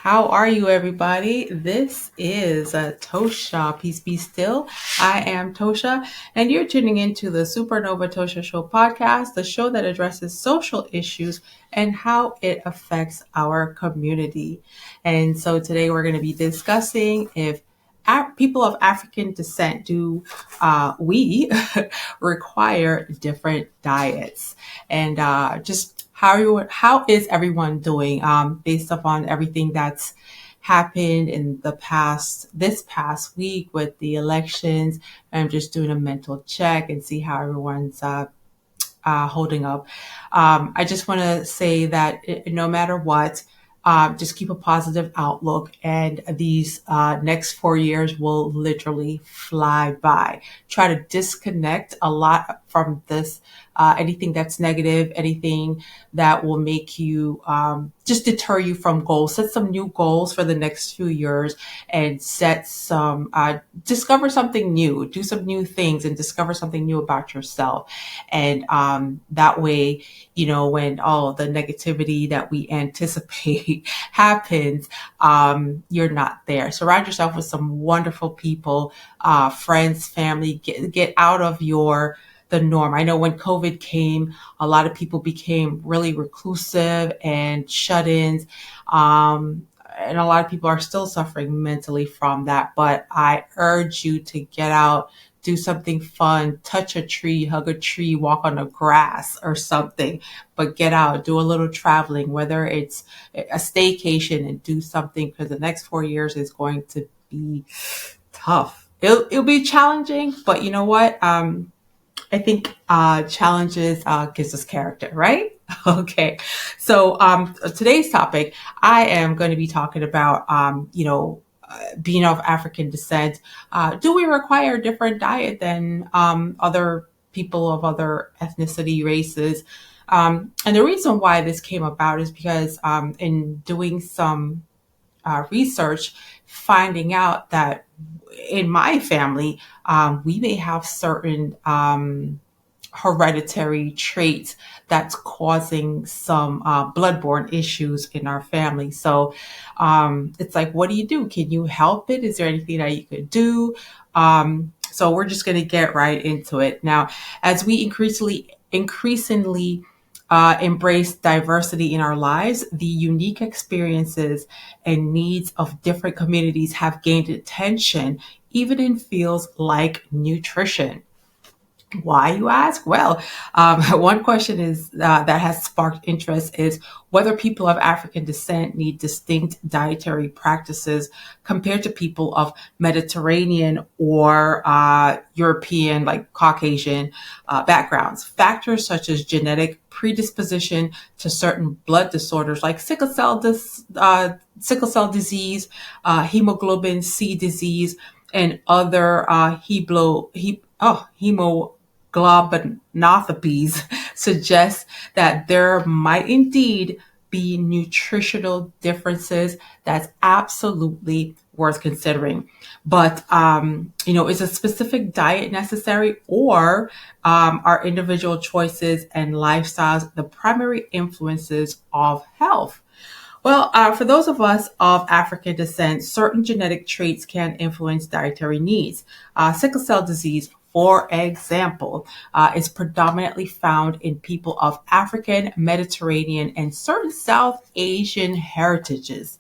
How are you, everybody? This is Tosha. Peace be still. I am Tosha, and you're tuning into the Supernova Tosha Show podcast, the show that addresses social issues and how it affects our community. And so today we're going to be discussing if people of African descent do we require different diets, and just how is everyone doing based upon everything that's happened in this past week with the elections. I'm just doing a mental check and see how everyone's holding up. I just want to say that no matter what, just keep a positive outlook, and these next 4 years will literally fly by. Try to disconnect a lot from this, anything that's negative, anything that will make you just deter you from goals. Set some new goals for the next few years and discover something new, do some new things and discover something new about yourself. And that way, when all the negativity that we anticipate happens, you're not there. Surround yourself with some wonderful people, friends, family. Get out of the norm. I know when COVID came, a lot of people became really reclusive and shut-ins. And a lot of people are still suffering mentally from that. But I urge you to get out, do something fun, touch a tree, hug a tree, walk on the grass or something, but get out, do a little traveling, whether it's a staycation, and do something, because the next 4 years is going to be tough. It'll be challenging, but you know what? I think challenges gives us character, right? Okay. So today's topic, I am going to be talking about, being of African descent. Do we require a different diet than other people of other ethnicity, races? And the reason why this came about is because in doing some research, finding out that in my family, we may have certain hereditary traits that's causing some bloodborne issues in our family. So it's like, what do you do? Can you help it? Is there anything that you could do? So we're just going to get right into it. Now, as we increasingly embrace diversity in our lives, the unique experiences and needs of different communities have gained attention, even in fields like nutrition. Why, you ask? Well, one question is that has sparked interest is whether people of African descent need distinct dietary practices compared to people of Mediterranean or European, like Caucasian backgrounds. Factors such as genetic predisposition to certain blood disorders like sickle cell disease, hemoglobin C disease, and other hemoglobinopathies suggest that there might indeed be nutritional differences that's absolutely worth considering. But, is a specific diet necessary, or are individual choices and lifestyles the primary influences of health? Well, for those of us of African descent, certain genetic traits can influence dietary needs. Sickle cell disease, for example, is predominantly found in people of African, Mediterranean, and certain South Asian heritages.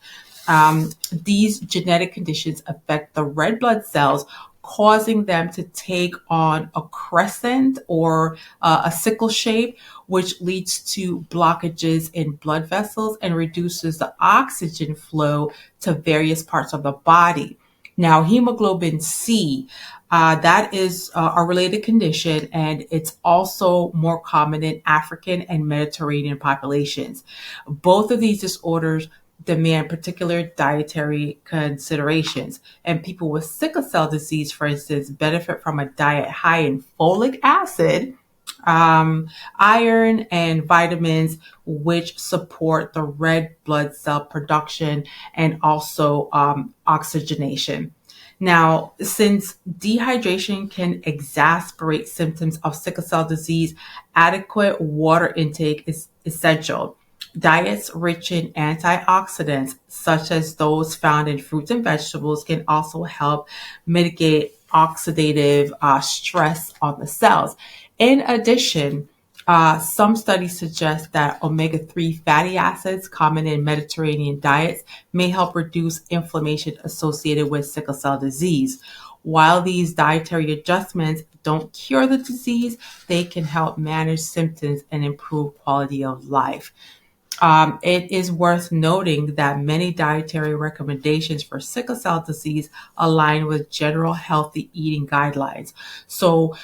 These genetic conditions affect the red blood cells, causing them to take on a crescent or a sickle shape, which leads to blockages in blood vessels and reduces the oxygen flow to various parts of the body. Now, hemoglobin C, that is a related condition, and it's also more common in African and Mediterranean populations. Both of these disorders demand particular dietary considerations. And people with sickle cell disease, for instance, benefit from a diet high in folic acid, iron, and vitamins, which support the red blood cell production and also oxygenation. Now, since dehydration can exacerbate symptoms of sickle cell disease, adequate water intake is essential. Diets rich in antioxidants, such as those found in fruits and vegetables, can also help mitigate oxidative stress on the cells. In addition, some studies suggest that omega-3 fatty acids, common in Mediterranean diets, may help reduce inflammation associated with sickle cell disease. While these dietary adjustments don't cure the disease, they can help manage symptoms and improve quality of life. It is worth noting that many dietary recommendations for sickle cell disease align with general healthy eating guidelines. So,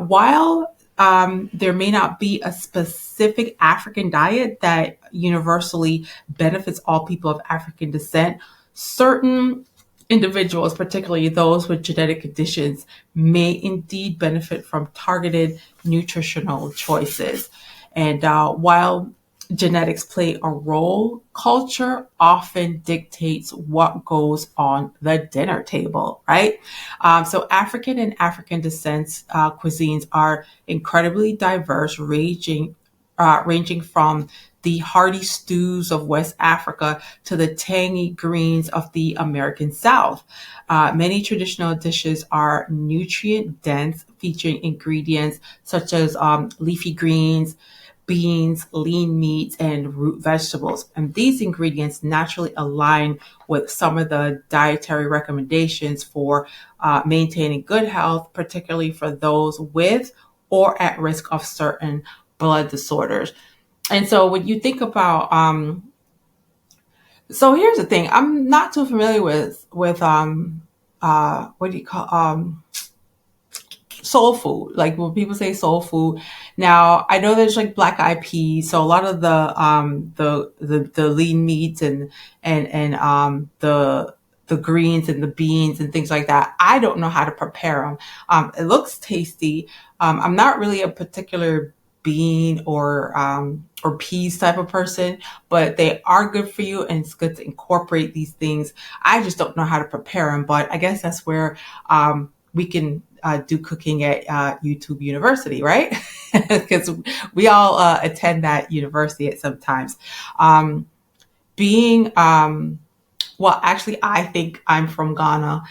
while there may not be a specific African diet that universally benefits all people of African descent, certain individuals, particularly those with genetic conditions, may indeed benefit from targeted nutritional choices. And while genetics play a role, culture often dictates what goes on the dinner table, right? So African and African descent cuisines are incredibly diverse, ranging from the hearty stews of West Africa to the tangy greens of the American South. Many traditional dishes are nutrient dense, featuring ingredients such as leafy greens, beans, lean meats, and root vegetables. And these ingredients naturally align with some of the dietary recommendations for maintaining good health, particularly for those with or at risk of certain blood disorders. And so when you think about so here's the thing, I'm not too familiar with what do you call soul food, like when people say soul food. Now I know there's like black eyed peas, so a lot of the lean meats and the greens and the beans and things like that, I don't know how to prepare them. It looks tasty. I'm not really a particular bean or peas type of person, but they are good for you and it's good to incorporate these things. I just don't know how to prepare them, but I guess that's where we can do cooking at YouTube University, right? Because we all attend that university at some times. Being Well, actually, I think I'm from Ghana,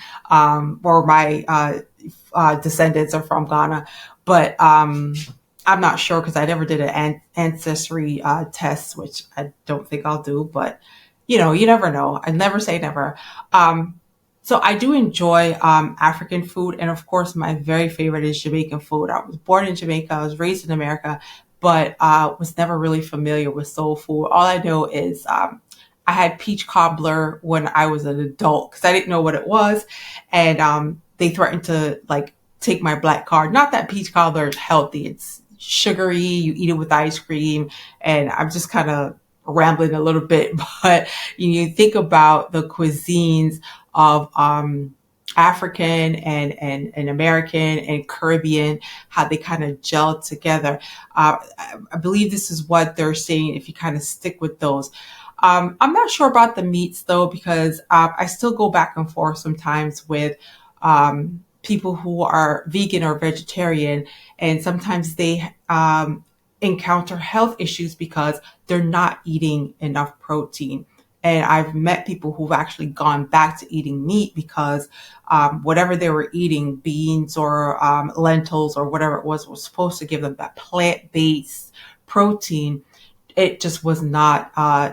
or my descendants are from Ghana, but I'm not sure because I never did an ancestry test, which I don't think I'll do. But you never know. I never say never. Um, so I do enjoy African food, and of course, my very favorite is Jamaican food. I was born in Jamaica. I was raised in America, but was never really familiar with soul food. All I know is I had peach cobbler when I was an adult because I didn't know what it was, and they threatened to like take my black card. Not that peach cobbler is healthy; it's sugary. You eat it with ice cream, and I'm just kind of rambling a little bit, but you think about the cuisines of African and American and Caribbean, how they kind of gel together. I believe this is what they're saying if you kind of stick with those. I'm not sure about the meats though, because I still go back and forth sometimes with people who are vegan or vegetarian, and sometimes they encounter health issues because they're not eating enough protein. And I've met people who've actually gone back to eating meat because whatever they were eating, beans or lentils or whatever it was supposed to give them that plant based protein, it just was not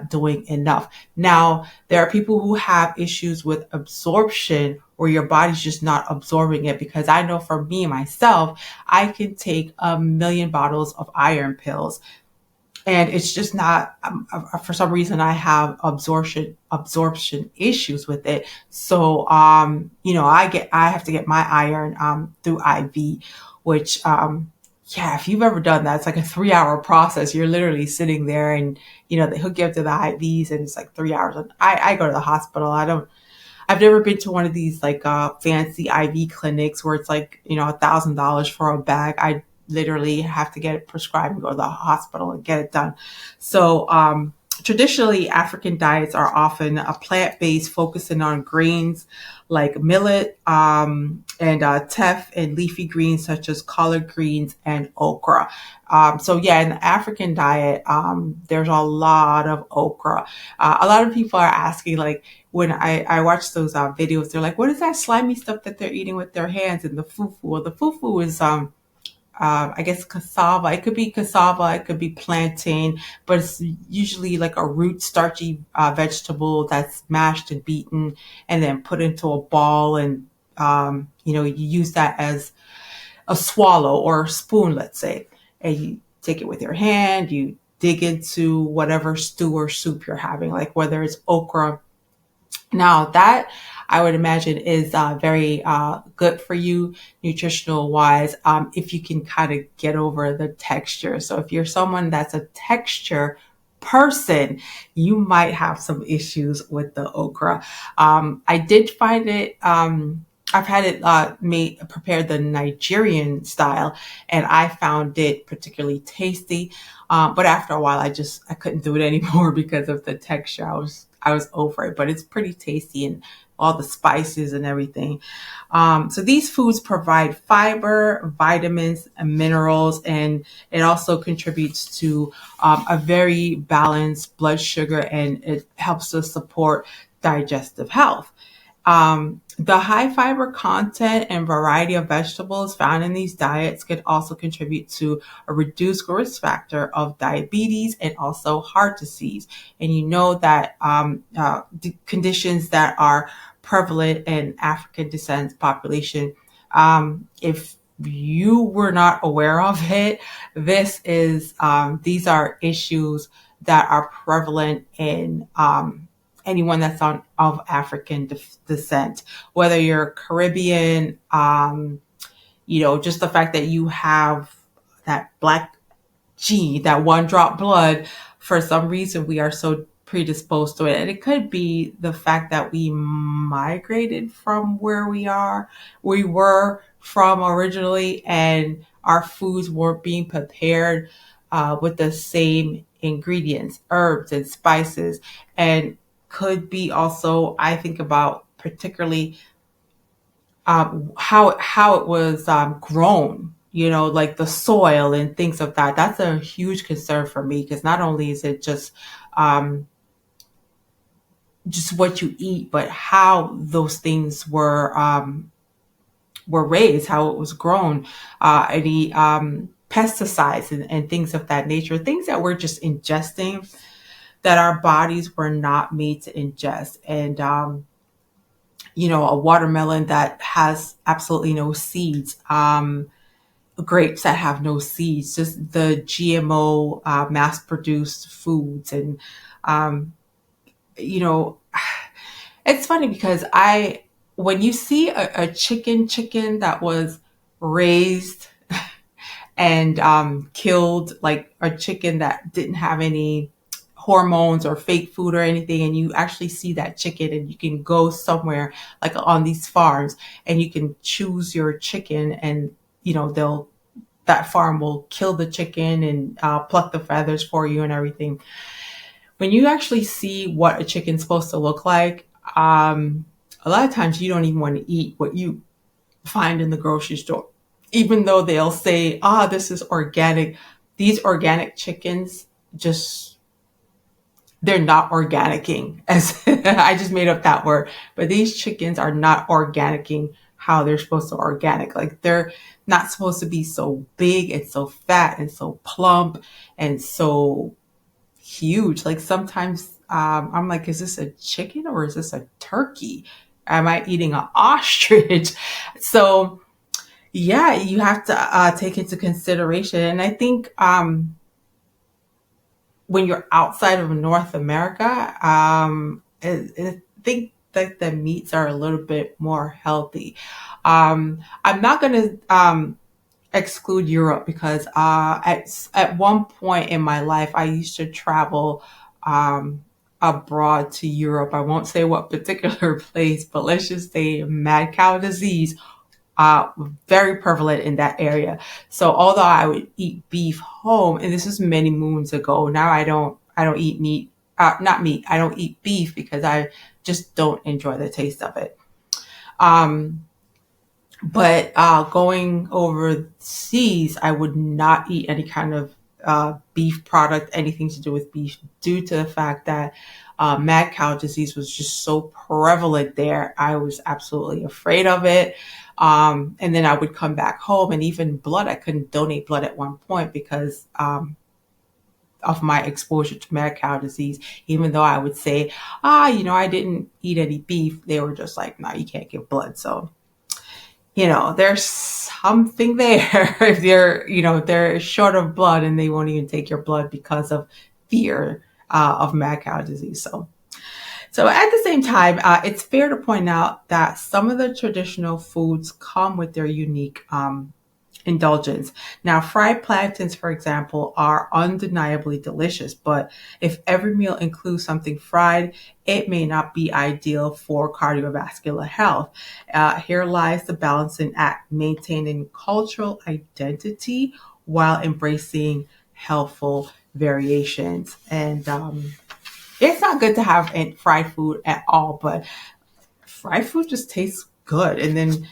doing enough. Now, there are people who have issues with absorption where your body's just not absorbing it. Because I know for me, myself, I can take a million bottles of iron pills and it's just not for some reason I have absorption issues with it. So I have to get my iron through IV, which yeah, if you've ever done that, it's like a 3 hour process. You're literally sitting there and they hook you up to the IVs and it's like 3 hours. And I go to the hospital. I've never been to one of these like fancy IV clinics where it's like $1,000 for a bag. I literally have to get it prescribed and go to the hospital and get it done. So Traditionally, African diets are often a plant-based, focusing on grains like millet and teff, and leafy greens such as collard greens and okra. So yeah, in the African diet, there's a lot of okra. A lot of people are asking, like, when I watch those videos, they're like, what is that slimy stuff that they're eating with their hands? And the fufu. Well, the fufu is I guess cassava. It could be cassava, it could be plantain, but it's usually like a root starchy vegetable that's mashed and beaten and then put into a ball. And, you use that as a swallow or a spoon, let's say, and you take it with your hand, you dig into whatever stew or soup you're having, like whether it's okra. Now that I would imagine is very good for you nutritional wise, if you can kind of get over the texture. So if you're someone that's a texture person, you might have some issues with the okra. I did find it. I've had it made prepared the Nigerian style, and I found it particularly tasty. But after a while, I couldn't do it anymore because of the texture. I was over it, but it's pretty tasty and all the spices and everything. So these foods provide fiber, vitamins, and minerals, and it also contributes to a very balanced blood sugar, and it helps to support digestive health. The high fiber content and variety of vegetables found in these diets could also contribute to a reduced risk factor of diabetes and also heart disease. And you know that the conditions that are prevalent in African descent population, if you were not aware of it, these are issues that are prevalent in anyone that's of African descent, whether you're Caribbean, just the fact that you have that black gene, that one drop blood, for some reason we are so predisposed to it. And it could be the fact that we migrated from where we were from originally, and our foods weren't being prepared with the same ingredients, herbs and spices, and could be also, I think about particularly how it was grown, like the soil and things of that. That's a huge concern for me, because not only is it just what you eat, but how those things were raised, how it was grown, any pesticides and things of that nature, things that we're just ingesting that our bodies were not made to ingest. And a watermelon that has absolutely no seeds, grapes that have no seeds, just the GMO mass produced foods. And you know it's funny because I when you see a chicken that was raised and killed, like a chicken that didn't have any hormones or fake food or anything, and you actually see that chicken, and you can go somewhere like on these farms and you can choose your chicken, and they'll that farm will kill the chicken and pluck the feathers for you and everything. When you actually see what a chicken's supposed to look like, a lot of times you don't even want to eat what you find in the grocery store, even though they'll say, this is organic. These organic chickens, just they're not organicing, as I just made up that word, but these chickens are not organicing how they're supposed to organic. Like, they're not supposed to be so big and so fat and so plump and so huge. Like, sometimes I'm like, is this a chicken or is this a turkey? Am I eating an ostrich? So yeah, you have to take into consideration. And I think when you're outside of North America, I think that the meats are a little bit more healthy. I'm not going to exclude Europe, because at one point in my life, I used to travel abroad to Europe. I won't say what particular place, but let's just say mad cow disease, very prevalent in that area. So although I would eat beef home, and this was many moons ago, now I don't eat meat not meat. I don't eat beef because I just don't enjoy the taste of it. Um, but going overseas, I would not eat any kind of beef product, anything to do with beef, due to the fact that mad cow disease was just so prevalent there. I was absolutely afraid of it. And then I would come back home, and even blood, I couldn't donate blood at one point because of my exposure to mad cow disease. Even though I would say, I didn't eat any beef, they were just like, no, you can't give blood. So there's something there if they're short of blood and they won't even take your blood because of fear of mad cow disease. So at the same time, it's fair to point out that some of the traditional foods come with their unique indulgence. Now, fried plantains, for example, are undeniably delicious, but if every meal includes something fried, it may not be ideal for cardiovascular health. Here lies the balancing act, maintaining cultural identity while embracing healthful variations. And it's not good to have fried food at all, but fried food just tastes good. And then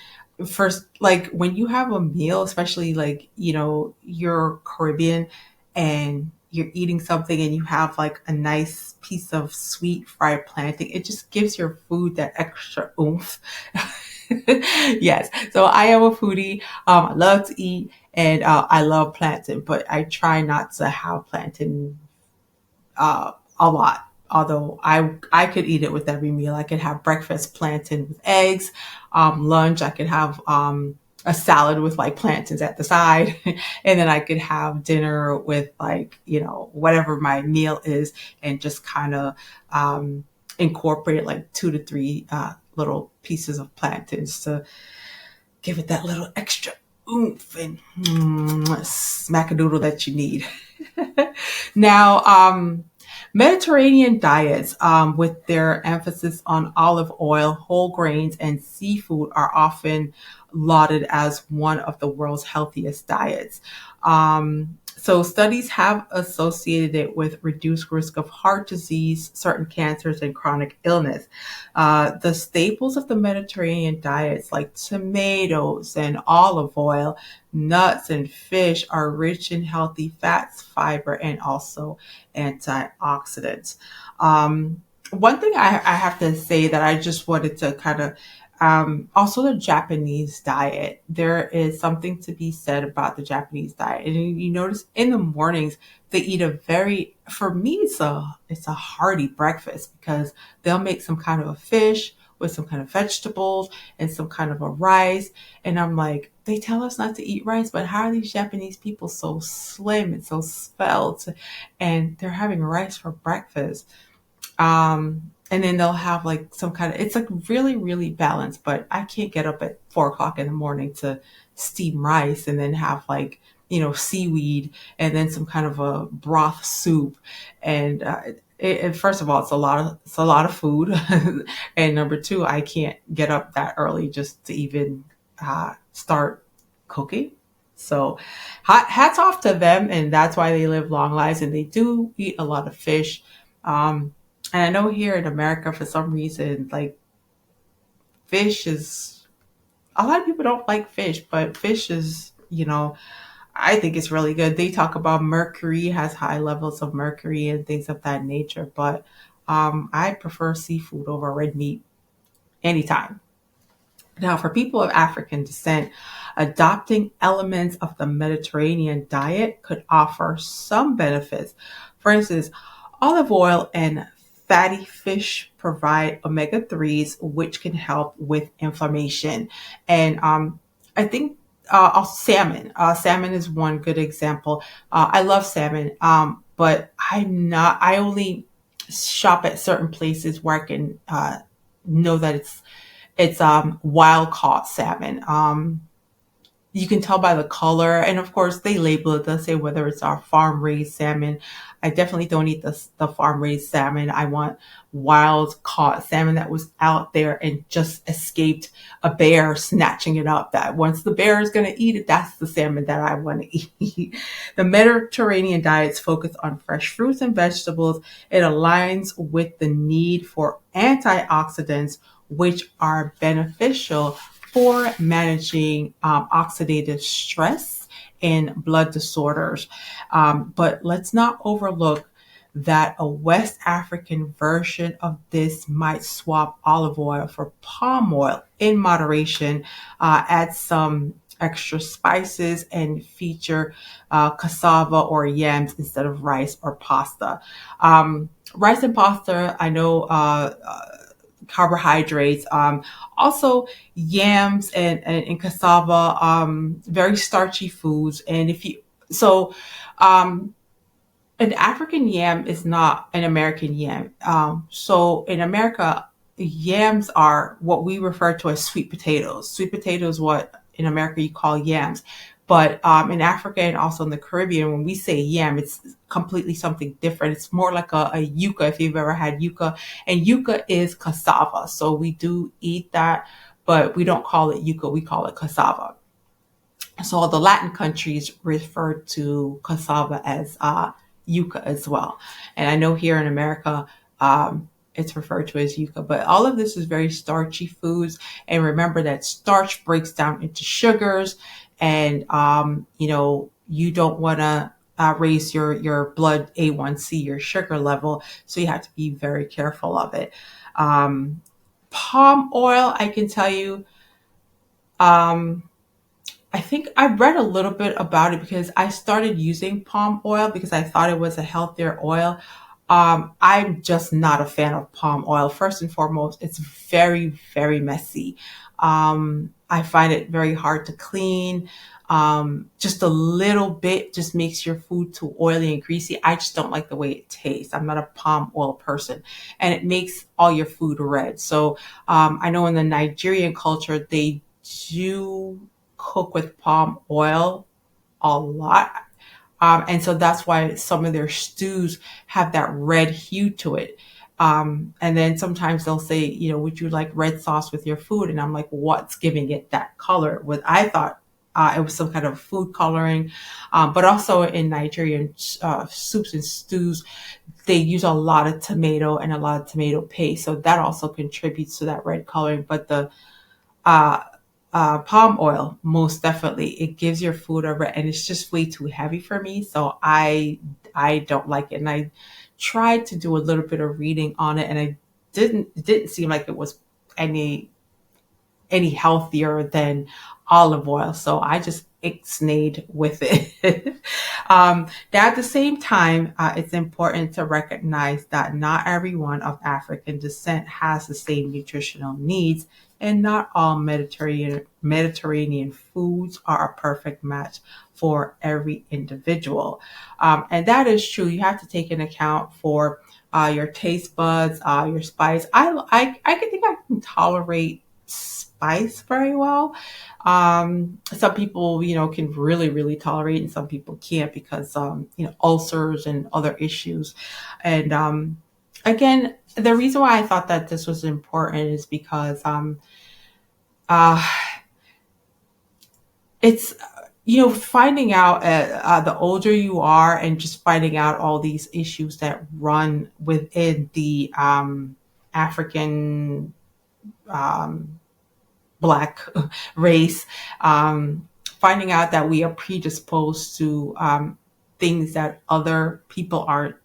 first, like when you have a meal, especially like, you're Caribbean and you're eating something and you have like a nice piece of sweet fried plantain, it just gives your food that extra oomph. Yes. So I am a foodie. I love to eat, and I love plantain, but I try not to have plantain a lot. Although I could eat it with every meal. I could have breakfast plantain with eggs. Lunch, I could have a salad with like plantains at the side. And then I could have dinner with like, whatever my meal is, and just kind of incorporate like 2 to 3 little pieces of plantains to give it that little extra oomph and smackadoodle that you need. Now, Mediterranean diets, with their emphasis on olive oil, whole grains, and seafood, are often lauded as one of the world's healthiest diets. So studies have associated it with reduced risk of heart disease, certain cancers, and chronic illness. The staples of the Mediterranean diets, like tomatoes and olive oil, nuts, and fish, are rich in healthy fats, fiber, and also antioxidants. One thing I have to say that I just wanted to kind of also the Japanese diet. There is something to be said about the Japanese diet, and you notice in the mornings they eat a very, for me, it's a hearty breakfast because they'll make some kind of a fish with some kind of vegetables and some kind of a rice, and I'm like, they tell us not to eat rice, but how are these Japanese people so slim and so svelte, and they're having rice for breakfast? And then they'll have like some kind of, it's like really, really balanced, but I can't get up at 4 o'clock in the morning to steam rice and then have like, seaweed and then some kind of a broth soup. And, first of all, it's a lot of food. And number two, I can't get up that early just to even, start cooking. So hats off to them. And that's why they live long lives, and they do eat a lot of fish. Um, and I know here in America, for some reason, like fish is, a lot of people don't like fish, but fish is, I think it's really good. They talk about mercury, has high levels of mercury and things of that nature, but I prefer seafood over red meat anytime. Now, for people of African descent, adopting elements of the Mediterranean diet could offer some benefits. For instance, olive oil and fatty fish provide omega 3s, which can help with inflammation. And I think salmon. Salmon is one good example. I love salmon, but I only shop at certain places where I can know that it's wild caught salmon. You can tell by the color, and of course they label it. They'll say whether it's our farm raised salmon. I definitely don't eat the farm raised salmon. I want wild caught salmon that was out there and just escaped a bear snatching it up. That once the bear is going to eat it, that's the salmon that I want to eat. The Mediterranean diets focus on fresh fruits and vegetables. It aligns with the need for antioxidants, which are beneficial for managing oxidative stress and blood disorders. But let's not overlook that a West African version of this might swap olive oil for palm oil in moderation, add some extra spices, and feature cassava or yams instead of rice or pasta. Rice and pasta, I know, carbohydrates. Also, yams and cassava, very starchy foods. And if you, so, um, an African yam is not an American yam. So in America, yams are what we refer to as sweet potatoes. Sweet potatoes, what in America you call yams. But in Africa and also in the Caribbean, when we say yam, it's completely something different. It's more like a yuca, if you've ever had yuca. And yuca is cassava. So we do eat that, but we don't call it yuca, we call it cassava. So the Latin countries refer to cassava as yuca as well. And I know here in America, it's referred to as yuca, but all of this is very starchy foods. And remember that starch breaks down into sugars, and you don't want to raise your blood A1C, your sugar level. So you have to be very careful of it. Um, Palm oil, I can tell you. Um, I think I read a little bit about it because I started using palm oil because I thought it was a healthier oil. I'm just not a fan of palm oil. First and foremost, it's very, very messy. I find it very hard to clean. Just a little bit just makes your food too oily and greasy. I just don't like the way it tastes. I'm not a palm oil person, and it makes all your food red. So I know in the Nigerian culture, they do cook with palm oil a lot. And so that's why some of their stews have that red hue to it. And then sometimes they'll say, would you like red sauce with your food? And I'm like, what's giving it that color? What I thought it was some kind of food coloring. But also in Nigerian soups and stews, they use a lot of tomato and a lot of tomato paste. So that also contributes to that red coloring. But the uh, palm oil, most definitely, it gives your food a red, and it's just way too heavy for me. So I don't like it, and I tried to do a little bit of reading on it, and it didn't seem like it was any any healthier than olive oil. So I just ixnayed with it. Now, at the same time, it's important to recognize that not everyone of African descent has the same nutritional needs, and not all Mediterranean foods are a perfect match for every individual. And that is true. You have to take into account for your taste buds, your spice. I can think I can tolerate spice very well. Some people, can really, really tolerate, and some people can't because, ulcers and other issues. And again, the reason why I thought that this was important is because uh, it's finding out the older you are and just finding out all these issues that run within the African um, black race, finding out that we are predisposed to things that other people aren't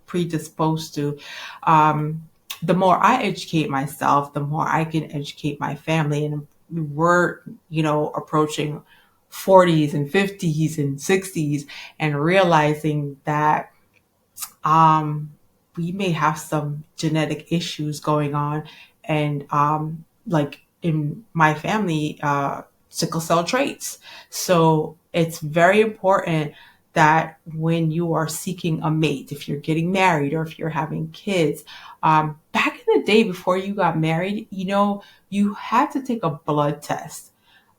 predisposed to. Um, the more I educate myself, the more I can educate my family. And we're, approaching 40s and 50s and 60s, and realizing that um, we may have some genetic issues going on. And like in my family, sickle cell traits. So it's very important that when you are seeking a mate, if you're getting married or if you're having kids, back in the day before you got married, you had to take a blood test.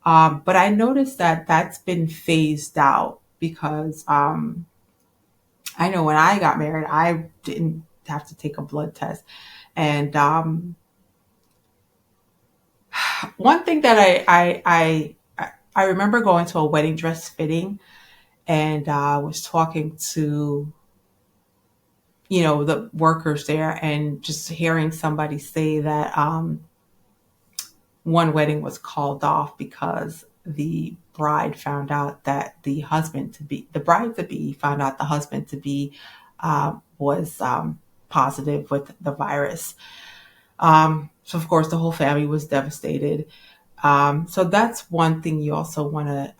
But I noticed that that's been phased out because I know when I got married, I didn't have to take a blood test. And one thing that I remember going to a wedding dress fitting, and was talking to the workers there, and just hearing somebody say that one wedding was called off because the bride found out that the bride to be found out the husband to be was positive with the virus. So of course the whole family was devastated. So that's one thing you also want to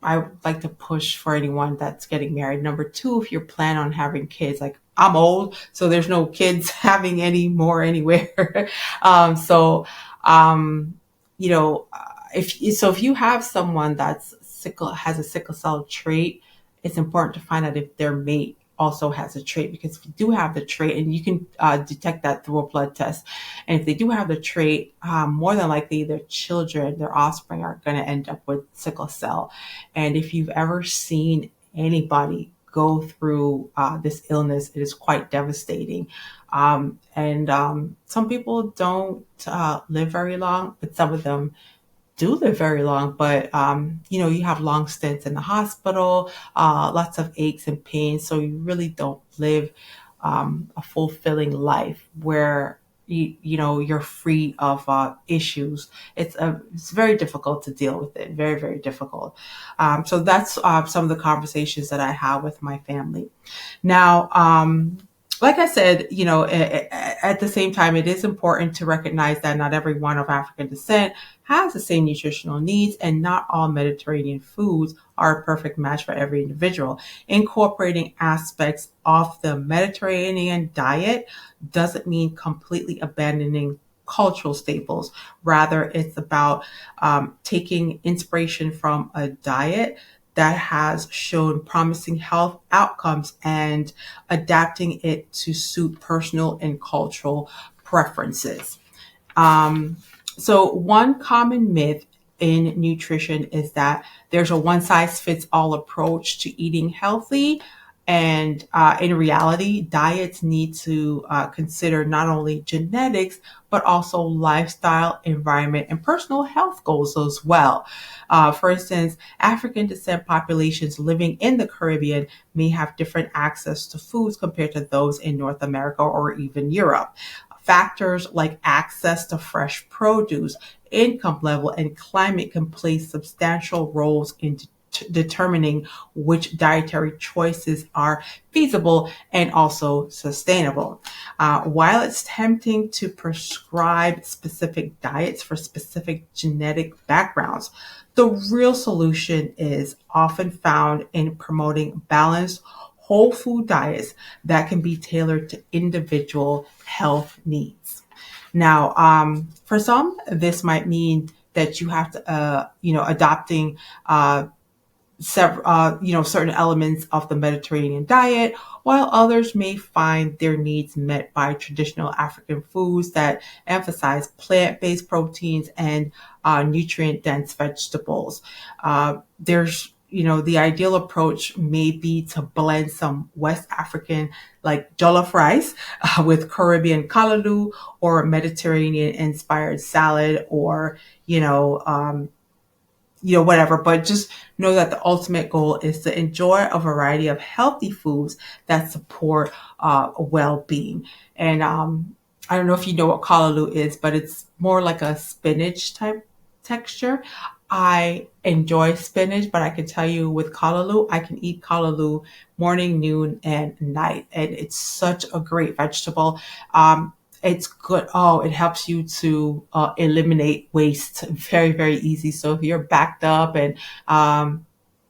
I would like to push for anyone that's getting married. Number two, if you're planning on having kids, like I'm old, so there's no kids having any more anywhere. So, um, you know, if you have someone that's has a sickle cell trait, it's important to find out if their mate also has a trait, because if you do have the trait, and you can detect that through a blood test, and if they do have the trait, more than likely their children, their offspring, are going to end up with sickle cell. And if you've ever seen anybody go through this illness, it is quite devastating. And some people don't live very long, but some of them do live very long. But you have long stints in the hospital, lots of aches and pains, so you really don't live a fulfilling life where you're free of issues. It's very difficult to deal with it, very very difficult. So that's some of the conversations that I have with my family now. Like I said, at the same time, it is important to recognize that not everyone of African descent has the same nutritional needs, and not all Mediterranean foods are a perfect match for every individual. Incorporating aspects of the Mediterranean diet doesn't mean completely abandoning cultural staples. Rather, it's about taking inspiration from a diet that has shown promising health outcomes and adapting it to suit personal and cultural preferences. Um, so, one common myth in nutrition is that there's a one size fits all approach to eating healthy. And in reality, diets need to consider not only genetics, but also lifestyle, environment, and personal health goals as well. For instance, African descent populations living in the Caribbean may have different access to foods compared to those in North America or even Europe. Factors like access to fresh produce, income level, and climate can play substantial roles in determining which dietary choices are feasible and also sustainable. While it's tempting to prescribe specific diets for specific genetic backgrounds, the real solution is often found in promoting balanced whole food diets that can be tailored to individual health needs. Now, for some, this might mean that you have to, adopting several, certain elements of the Mediterranean diet, while others may find their needs met by traditional African foods that emphasize plant-based proteins and nutrient-dense vegetables. There's the ideal approach may be to blend some West African, like jollof rice, with Caribbean kalaloo, or Mediterranean inspired salad, or whatever. But just know that the ultimate goal is to enjoy a variety of healthy foods that support well-being. And I don't know if you know what kalaloo is, but it's more like a spinach type texture. I enjoy spinach, but I can tell you with kalaloo, I can eat kalaloo morning, noon, and night. And it's such a great vegetable. It's good. Oh, it helps you to eliminate waste very, very easy. So if you're backed up, and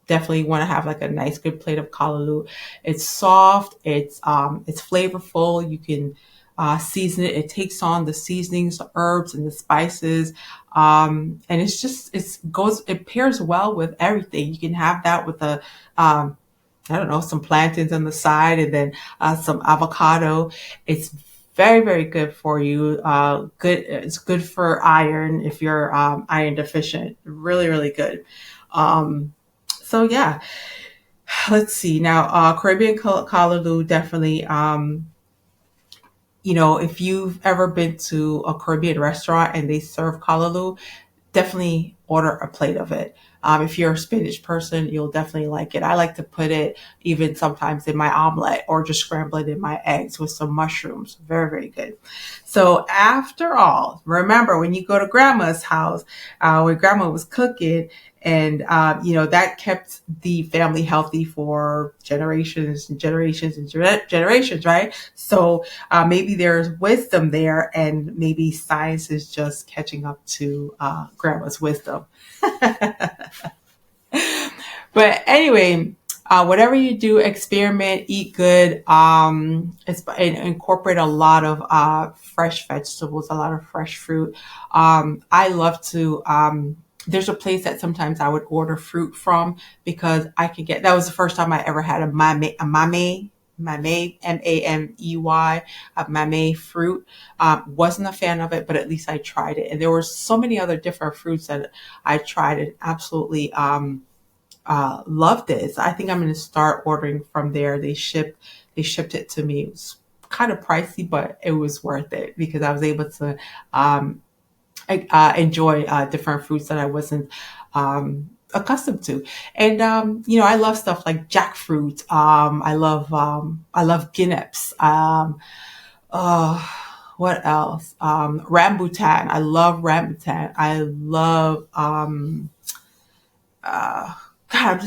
definitely want to have like a nice, good plate of kalaloo. It's soft. It's flavorful. You can season it. It takes on the seasonings, the herbs, and the spices. And it pairs well with everything. You can have that with I don't know, some plantains on the side, and then some avocado. It's Very, very good for you. Good. It's good for iron if you're iron deficient. Really, really good. Um, so yeah, let's see now. Caribbean callaloo definitely. If you've ever been to a Caribbean restaurant and they serve callaloo, definitely order a plate of it. If you're a spinach person, you'll definitely like it. I like to put it even sometimes in my omelet or just scramble it in my eggs with some mushrooms. Very, very good. So after all, remember when you go to grandma's house, when grandma was cooking, and that kept the family healthy for generations and generations and generations, right? So maybe there's wisdom there, and maybe science is just catching up to grandma's wisdom. But anyway, whatever you do, experiment, eat good, and incorporate a lot of fresh vegetables, a lot of fresh fruit. I love to. There's a place that sometimes I would order fruit from because I could get. That was the first time I ever had a mamey, Mamey, a mamey fruit. Wasn't a fan of it, but at least I tried it. And there were so many other different fruits that I tried and absolutely loved it. So I think I'm going to start ordering from there. They shipped it to me. It was kind of pricey, but it was worth it because I was able to um, enjoy different fruits that I wasn't accustomed to. And I love stuff like jackfruit. I love guineps. Uh, what else? Rambutan. I love rambutan. I love uh, God,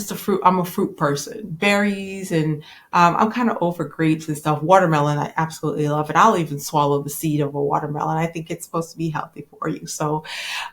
I'm a fruit person. Berries and I'm kind of over grapes and stuff. Watermelon, I absolutely love it. I'll even swallow the seed of a watermelon. I think it's supposed to be healthy for you. So,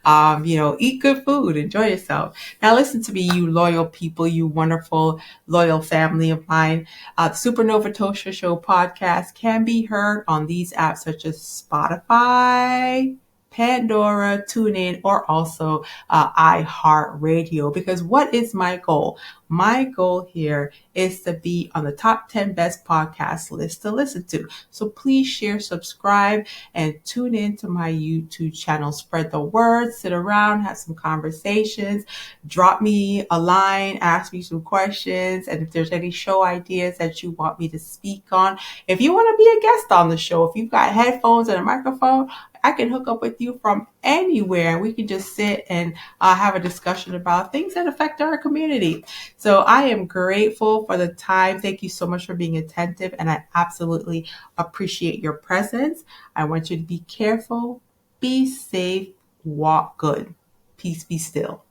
eat good food, enjoy yourself. Now, listen to me, you loyal people, you wonderful, loyal family of mine. The Supernova Tosha Show podcast can be heard on these apps such as Spotify, Pandora, TuneIn, or also iHeartRadio. Because what is my goal? My goal here is to be on the top 10 best podcast list to listen to. So please share, subscribe, and tune in to my YouTube channel. Spread the word, sit around, have some conversations, drop me a line, ask me some questions, and if there's any show ideas that you want me to speak on, if you want to be a guest on the show, if you've got headphones and a microphone, I can hook up with you from anywhere. We can just sit and have a discussion about things that affect our community. So I am grateful for the time. Thank you so much for being attentive, and I absolutely appreciate your presence. I want you to be careful, be safe, walk good. Peace be still.